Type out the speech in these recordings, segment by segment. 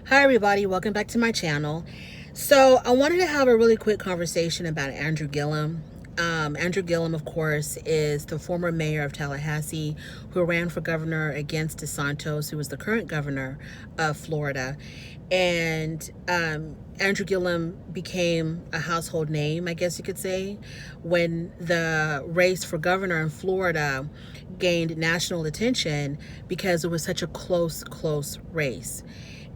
Hi everybody, welcome back to my channel. So I wanted to have a really quick conversation about Andrew Gillum. Andrew Gillum, of course, is the former mayor of Tallahassee who ran for governor against DeSantis, who was the current governor of Florida. And Andrew Gillum became a household name, I guess you could say, when the race for governor in Florida gained national attention because it was such a close race.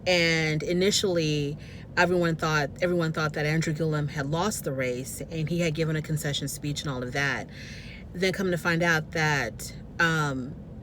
And initially, everyone thought that Andrew Gillum had lost the race and he had given a concession speech and all of that. Then come to find out that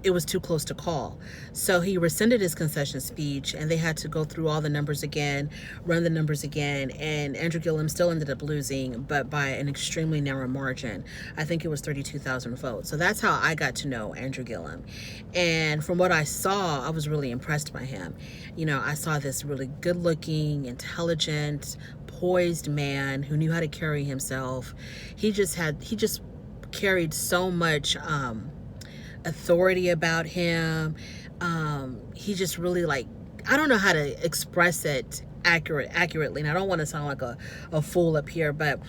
it was too close to call. So he rescinded his concession speech and they had to go through all the numbers again, run the numbers again, and Andrew Gillum still ended up losing, but by an extremely narrow margin. I think it was 32,000 votes. So that's how I got to know Andrew Gillum. And from what I saw, I was really impressed by him. You know, I saw this really good-looking, intelligent, poised man who knew how to carry himself. He just carried so much authority about him. He just really, like, I don't know how to express it accurately, and I don't want to sound like a fool up here, but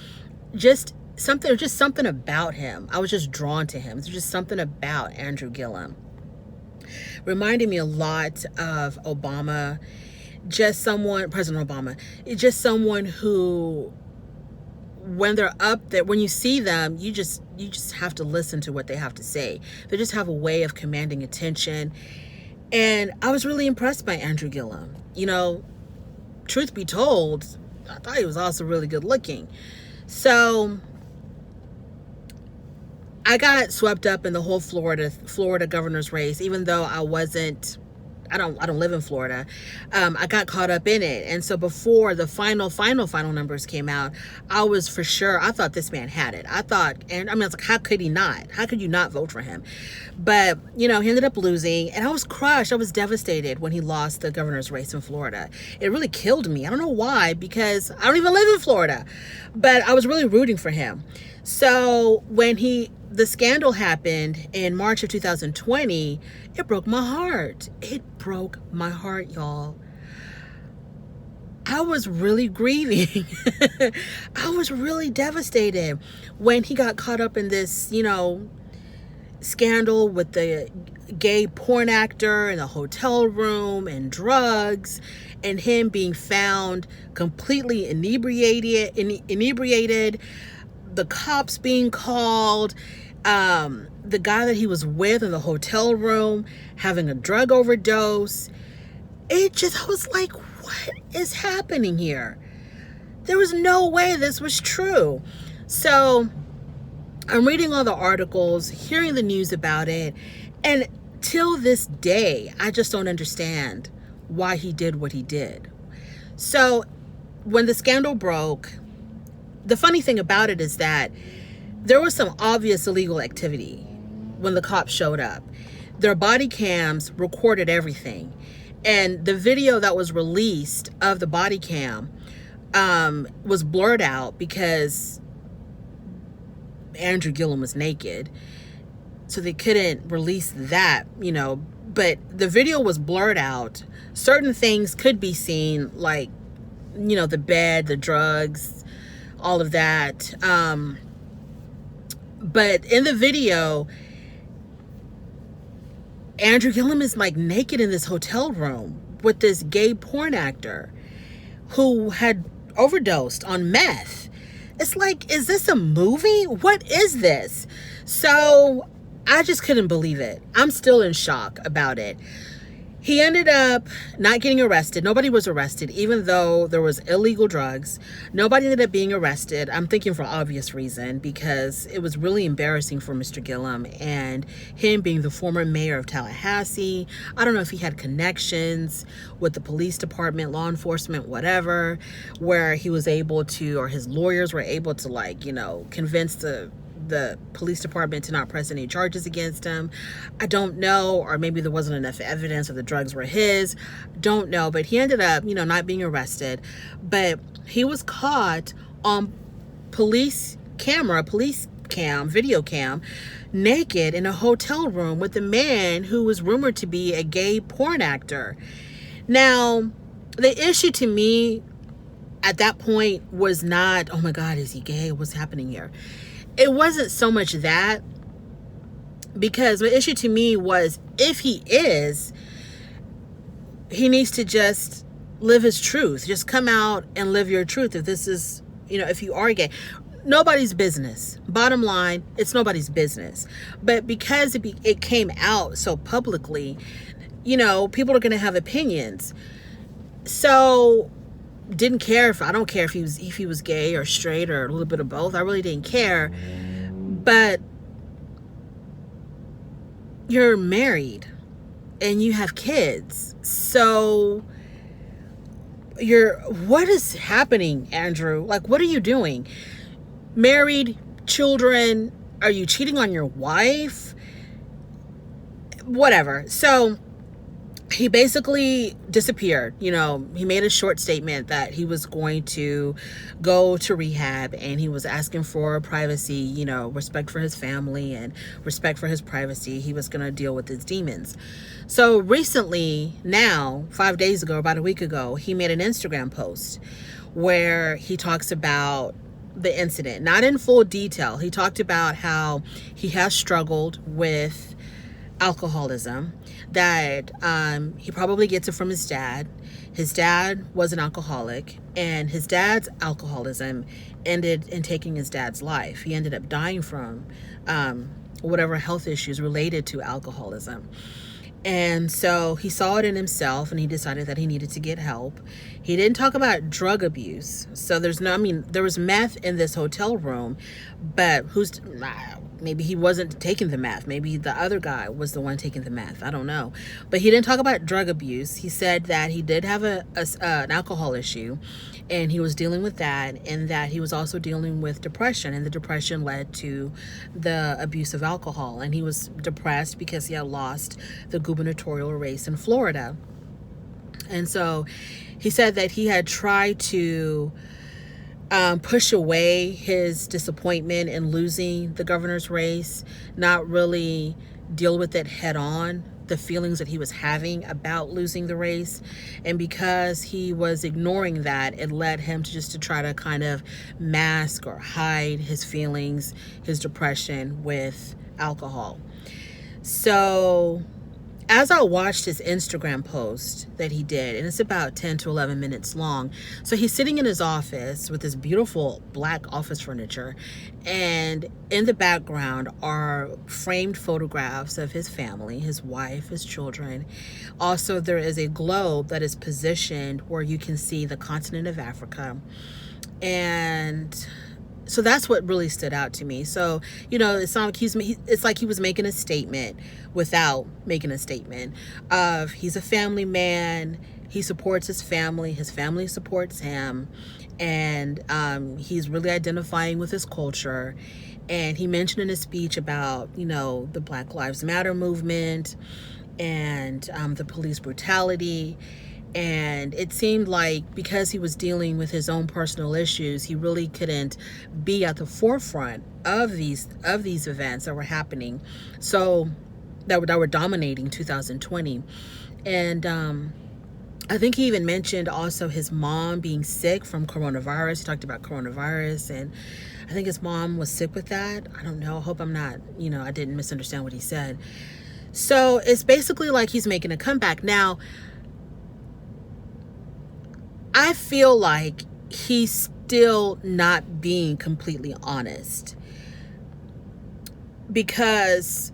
just something about him. I was just drawn to him. There's just something about Andrew Gillum. Reminded me a lot of Obama. President Obama, just someone who, when they're up there, when you see them, you just have to listen to what they have to say. They just have a way of commanding attention. And I was really impressed by Andrew Gillum. You know, truth be told, I thought he was also really good looking. So I got swept up in the whole Florida governor's race, even though I don't live in Florida. I got caught up in it. And so before the final numbers came out, I was for sure, I thought this man had it. I was like, how could he not? How could you not vote for him? But, you know, he ended up losing, and I was crushed. I was devastated when he lost the governor's race in Florida. It really killed me. I don't know why, because I don't even live in Florida, but I was really rooting for him. So when the scandal happened in March of 2020, it broke my heart. It broke my heart, y'all. I was really grieving. I was really devastated when he got caught up in this, you know, scandal with the gay porn actor in a hotel room and drugs, and him being found completely inebriated, the cops being called, the guy that he was with in the hotel room having a drug overdose. I was like, what is happening here? There was no way this was true. So I'm reading all the articles, hearing the news about it, and till this day, I just don't understand why he did what he did. So when the scandal broke, the funny thing about it is that there was some obvious illegal activity when the cops showed up. Their body cams recorded everything. And the video that was released of the body cam was blurred out because Andrew Gillum was naked. So they couldn't release that, you know. But the video was blurred out. Certain things could be seen, like, you know, the bed, the drugs, all of that. But in the video, Andrew Gillum is like naked in this hotel room with this gay porn actor who had overdosed on meth. It's like, is this a movie? What is this? So I just couldn't believe it. I'm still in shock about it. He ended up not getting arrested. Nobody was arrested, even though there was illegal drugs. Nobody ended up being arrested. I'm thinking for obvious reason, because it was really embarrassing for Mr. Gillum, and him being the former mayor of Tallahassee. I don't know if he had connections with the police department, law enforcement, whatever, where he was able to, or his lawyers were able to, like, you know, convince the police department to not press any charges against him. I don't know, or maybe there wasn't enough evidence that the drugs were his. Don't know, but he ended up, you know, not being arrested. But he was caught on police video cam, naked in a hotel room with a man who was rumored to be a gay porn actor. Now, The issue to me at that point was not, oh my God, is he gay? What's happening here? It wasn't so much that, because the issue to me was, if he is, he needs to just live his truth. Just come out and live your truth. If this is, if you are gay, nobody's business. Bottom line, it's nobody's business. But because it came out so publicly, people are going to have opinions. So I don't care if he was gay or straight or a little bit of both. I really didn't care. But you're married and you have kids. So what is happening, Andrew? Like, what are you doing? Married, children, are you cheating on your wife? Whatever. So he basically disappeared. He made a short statement that he was going to go to rehab, and he was asking for privacy, respect for his family and respect for his privacy. He was going to deal with his demons. So recently, now, 5 days ago, about a week ago, he made an Instagram post where he talks about the incident, not in full detail. He talked about how he has struggled with alcoholism, that he probably gets it from his dad. His dad was an alcoholic, and his dad's alcoholism ended in taking his dad's life. He ended up dying from whatever health issues related to alcoholism. And so he saw it in himself, and he decided that he needed to get help. He didn't talk about drug abuse. So there was meth in this hotel room, but maybe he wasn't taking the meth. Maybe the other guy was the one taking the meth. I don't know. But he didn't talk about drug abuse. He said that he did have an alcohol issue, and he was dealing with that, and that he was also dealing with depression, and the depression led to the abuse of alcohol. And he was depressed because he had lost the gubernatorial race in Florida. And so he said that he had tried to push away his disappointment in losing the governor's race, not really deal with it head on, the feelings that he was having about losing the race. And because he was ignoring that, it led him to try to kind of mask or hide his feelings, his depression, with alcohol. So as I watched his Instagram post that he did, and it's about 10 to 11 minutes long. So he's sitting in his office with this beautiful black office furniture, and in the background are framed photographs of his family, his wife, his children. Also, there is a globe that is positioned where you can see the continent of Africa. And so that's what really stood out to me. So, it's like he was making a statement without making a statement of, he's a family man. He supports his family supports him. And he's really identifying with his culture. And he mentioned in his speech about, the Black Lives Matter movement and the police brutality. And it seemed like because he was dealing with his own personal issues, he really couldn't be at the forefront of these events that were happening, so that were dominating 2020. And I think he even mentioned also his mom being sick from coronavirus. He talked about coronavirus, and I think his mom was sick with that. I don't know. I hope I'm not, I didn't misunderstand what he said. So it's basically like he's making a comeback. Now, I feel like he's still not being completely honest, because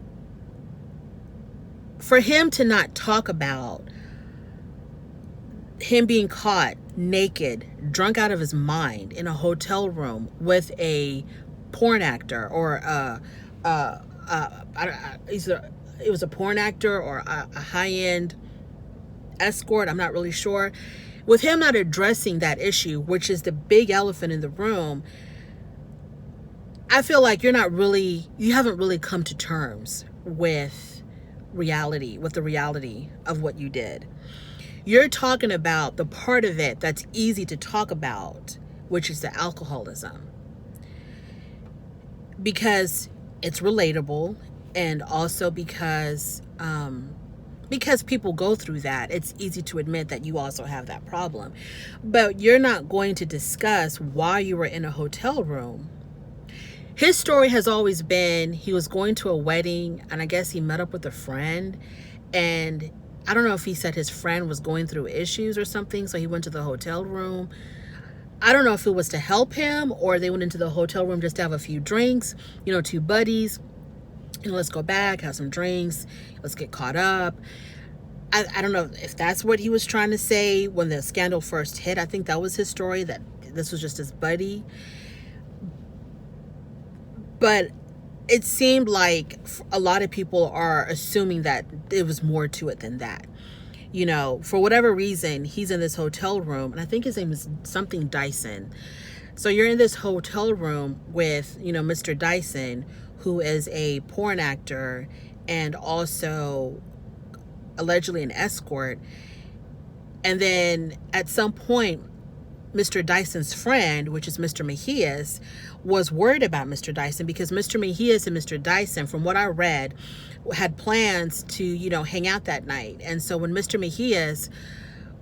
for him to not talk about him being caught naked, drunk out of his mind in a hotel room with a porn actor, or it was a porn actor or a high-end escort, I'm not really sure. With him not addressing that issue, which is the big elephant in the room, I feel like you haven't really come to terms with the reality of what you did. You're talking about the part of it that's easy to talk about, which is the alcoholism, because it's relatable, and also because because people go through that. It's easy to admit that you also have that problem. But you're not going to discuss why you were in a hotel room. His story has always been he was going to a wedding, and I guess he met up with a friend, and I don't know if he said his friend was going through issues or something, so he went to the hotel room. I don't know if it was to help him or they went into the hotel room just to have a few drinks, two buddies. Let's go back, have some drinks, let's get caught up. I don't know if that's what he was trying to say when the scandal first hit. I think that was his story, that this was just his buddy. But it seemed like a lot of people are assuming that it was more to it than that. For whatever reason, he's in this hotel room, and I think his name is something Dyson. So you're in this hotel room with, Mr. Dyson, who is a porn actor and also allegedly an escort. And then at some point, Mr. Dyson's friend, which is Mr. Mejias, was worried about Mr. Dyson because Mr. Mejias and Mr. Dyson, from what I read, had plans to, hang out that night. And so when Mr. Mejias,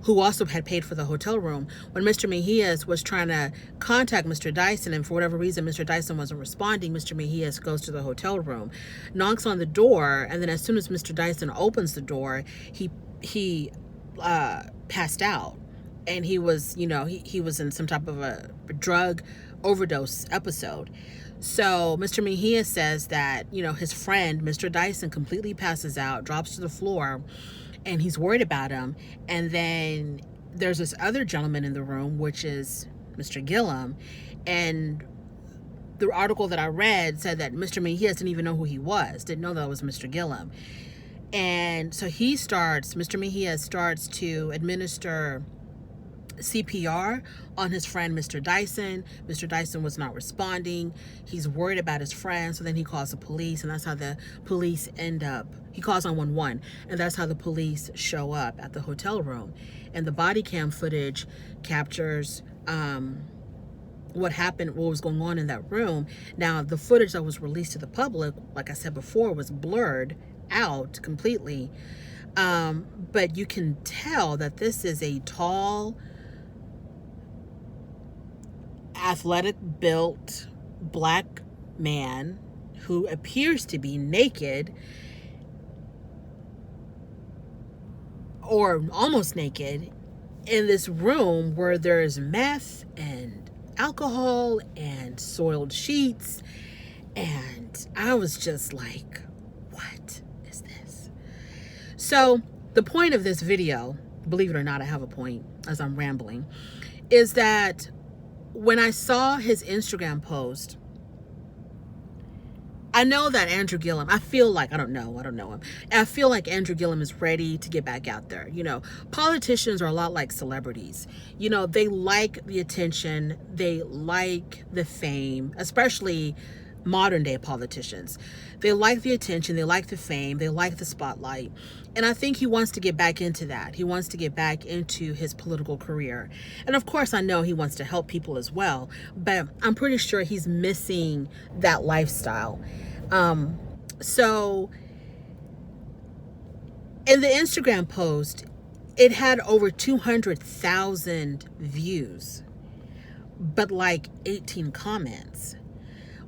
who also had paid for the hotel room, when Mr. Mejias was trying to contact Mr. Dyson, and for whatever reason Mr. Dyson wasn't responding, Mr. Mejias goes to the hotel room, knocks on the door, and then as soon as Mr. Dyson opens the door, he passed out. And he was, he was in some type of a drug overdose episode. So Mr. Mejias says that, his friend, Mr. Dyson, completely passes out, drops to the floor, and he's worried about him. And then there's this other gentleman in the room, which is Mr. Gillum. And the article that I read said that Mr. Mejias didn't even know who he was, didn't know that was Mr. Gillum. And so Mr. Mejias starts to administer CPR on his friend Mr. Dyson. Mr. Dyson was not responding. He's worried about his friend, so then he calls the police, and that's how the police he calls 911, and that's how the police show up at the hotel room. And the body cam footage captures what happened, what was going on in that room. Now, the footage that was released to the public, like I said before, was blurred out completely. But you can tell that this is a tall, athletic built black man who appears to be naked or almost naked in this room where there's meth and alcohol and soiled sheets. And I was just like, what is this? So the point of this video, believe it or not, I have a point as I'm rambling, is that when I saw his Instagram post, I know that Andrew Gillum, I feel like, I don't know him. I feel like Andrew Gillum is ready to get back out there. Politicians are a lot like celebrities. They like the attention, they like the fame, especially modern day politicians. They like the attention, they like the fame, they like the spotlight. And I think he wants to get back into that. He wants to get back into his political career. And of course, I know he wants to help people as well, but I'm pretty sure he's missing that lifestyle. So in the Instagram post, it had over 200,000 views, but like 18 comments,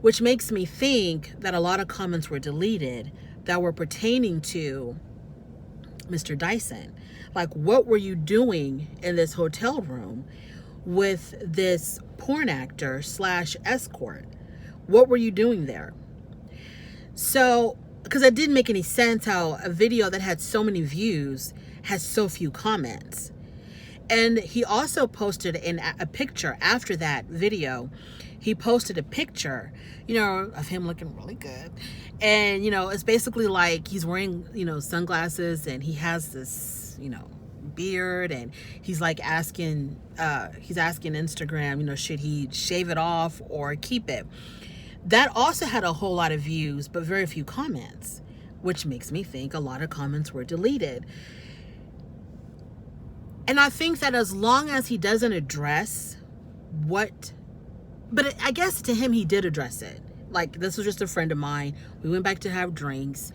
which makes me think that a lot of comments were deleted that were pertaining to Mr. Dyson. Like, what were you doing in this hotel room with this porn actor / escort? What were you doing there? So, because it didn't make any sense how a video that had so many views has so few comments. And he also posted in a picture after that video. He posted a picture, of him looking really good. And, it's basically like he's wearing, sunglasses, and he has this, beard, and he's like asking Instagram, should he shave it off or keep it? That also had a whole lot of views, but very few comments, which makes me think a lot of comments were deleted. And I think that as long as he doesn't address but I guess to him, he did address it. Like, this was just a friend of mine. We went back to have drinks.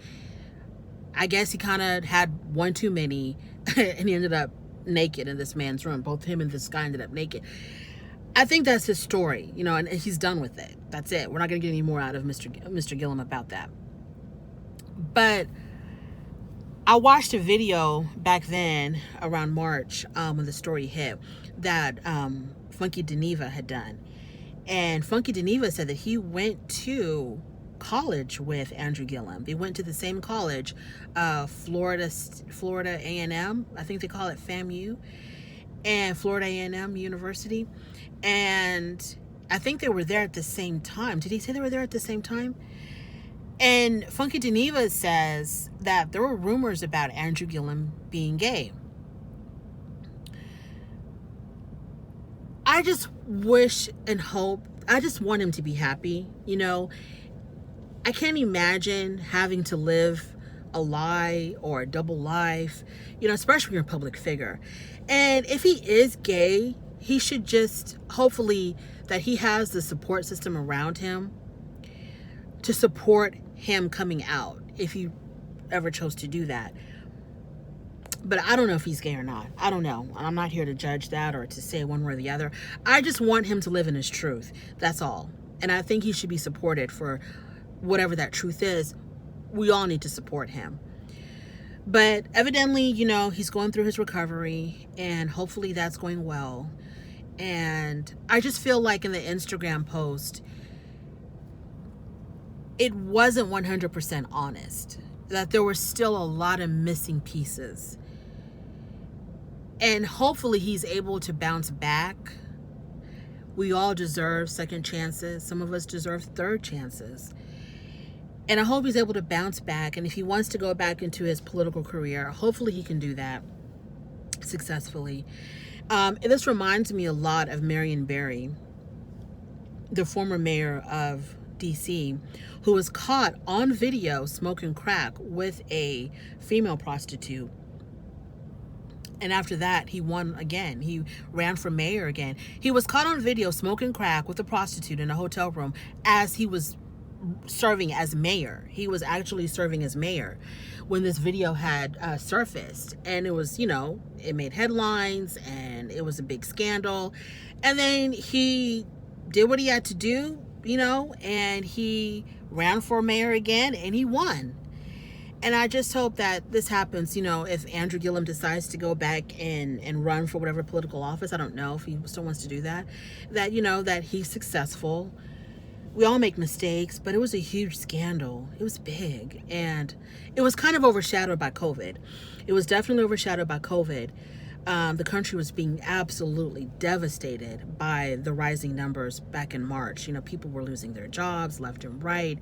I guess he kind of had one too many and he ended up naked in this man's room. Both him and this guy ended up naked. I think that's his story, you know, and he's done with it. That's it. We're not going to get any more out of Mr. Gillum about that. But I watched a video back then around March when the story hit that Funky Dineva had done. And Funky Dineva said that he went to college with Andrew Gillum. They went to the same college, Florida A&M. I think they call it FAMU, and Florida A&M University. And I think they were there at the same time. Did he say they were there at the same time? And Funky Dineva says that there were rumors about Andrew Gillum being gay. I just wish and hope, I just want him to be happy, you know. I can't imagine having to live a lie or a double life, you know, especially when you're a public figure. And if he is gay, he should just, hopefully, that he has the support system around him to support him coming out if he ever chose to do that. But I don't know if he's gay or not. I don't know. I'm not here to judge that or to say one way or the other. I just want him to live in his truth. That's all. And I think he should be supported for whatever that truth is. We all need to support him. But evidently, you know, he's going through his recovery and hopefully that's going well. And I just feel like in the Instagram post, it wasn't 100% honest. That there were still a lot of missing pieces. And hopefully he's able to bounce back. We all deserve second chances. Some of us deserve third chances. And I hope he's able to bounce back. And if he wants to go back into his political career, hopefully he can do that successfully. This reminds me a lot of Marion Barry, the former mayor of DC, who was caught on video smoking crack with a female prostitute. And after that, he won again. He ran for mayor again. He was caught on video smoking crack with a prostitute in a hotel room as he was serving as mayor. He was actually serving as mayor when this video had surfaced. And it was, you know, it made headlines and it was a big scandal. And then he did what he had to do, you know, and he ran for mayor again and he won. And I just hope that this happens, you know, if Andrew Gillum decides to go back and run for whatever political office. I don't know if he still wants to do that. That, you know, that he's successful. We all make mistakes, but it was a huge scandal. It was big. And it was kind of overshadowed by COVID. It was definitely overshadowed by COVID. The country was being absolutely devastated by the rising numbers back in March. You know, people were losing their jobs left and right.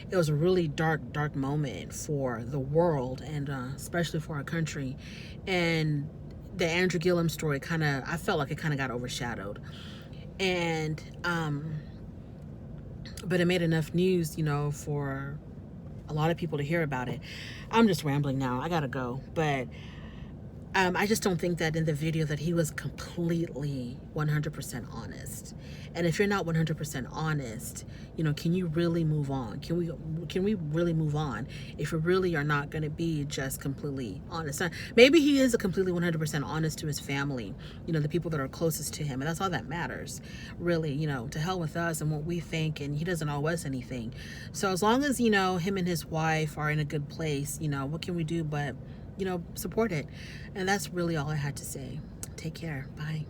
It was a really dark moment for the world and especially for our country. And the Andrew Gillum story I felt like it kind of got overshadowed. And, but it made enough news, you know, for a lot of people to hear about it. I'm just rambling now. I gotta go. But I just don't think that in the video that he was completely 100% honest. And if you're not 100% honest, you know, can you really move on? Can we really move on if we really are not going to be just completely honest? Maybe he is a completely 100% honest to his family, you know, the people that are closest to him. And that's all that matters, really. You know, to hell with us and what we think. And he doesn't owe us anything. So as long as, you know, him and his wife are in a good place, you know, what can we do but, you know, support it? And that's really all I had to say. Take care. Bye.